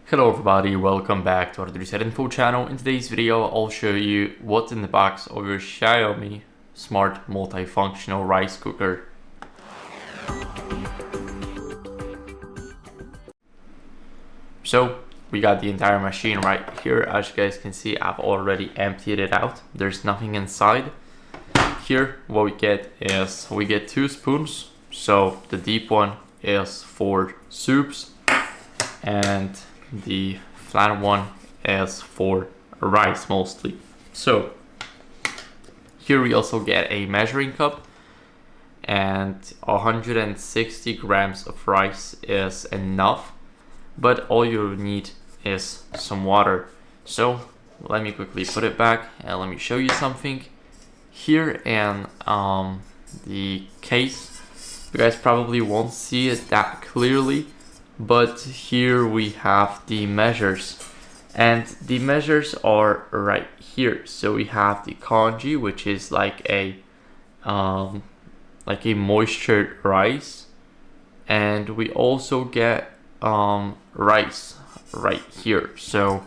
Hello everybody, welcome back to HardReset.Info channel. In today's video, I'll show you what's in the box of your Xiaomi smart multifunctional rice cooker. So we got the entire machine right here. As you guys can see, I've already emptied it out. There's nothing inside. Here what we get is we get 2 spoons. So the deep one is for soups and the flat one is for rice mostly. So here we also get a measuring cup, and 160 grams of rice is enough, but all you need is some water. So let me quickly put it back and let me show you something. Here in the case, you guys probably won't see it that clearly, but here we have the measures, and the measures are right here. So we have the congee, which is like a moistured rice, and we also get rice right here. So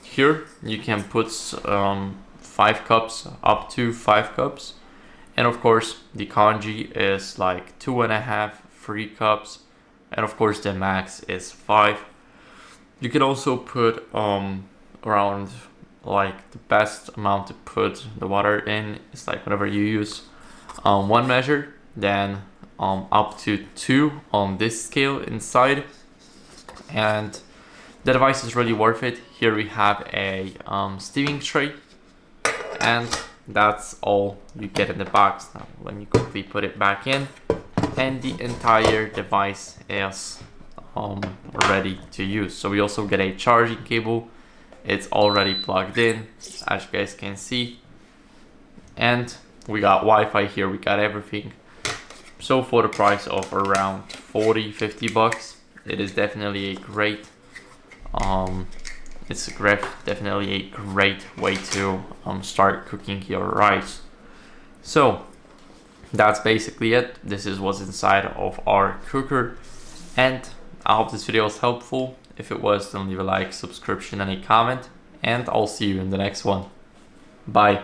here you can put 5 cups, up to 5 cups, and of course the congee is like 2.5, 3 cups. And of course the max is 5. You can also put around, like, the best amount to put the water in is like whatever you use, 1 measure, then up to 2 on this scale inside. And the device is really worth it. Here we have a steaming tray, and that's all you get in the box. Now let me quickly put it back in, and the entire device is ready to use. So we also get a charging cable. It's already plugged in, as you guys can see, and we got Wi-Fi here. We got everything. So for the price of around 40-50 bucks, it is definitely a great definitely a great way to start cooking your rice. So that's basically it. This is what's inside of our cooker, and I hope this video was helpful. If it was, then leave a like, subscription, and a comment, and I'll see you in the next one. Bye.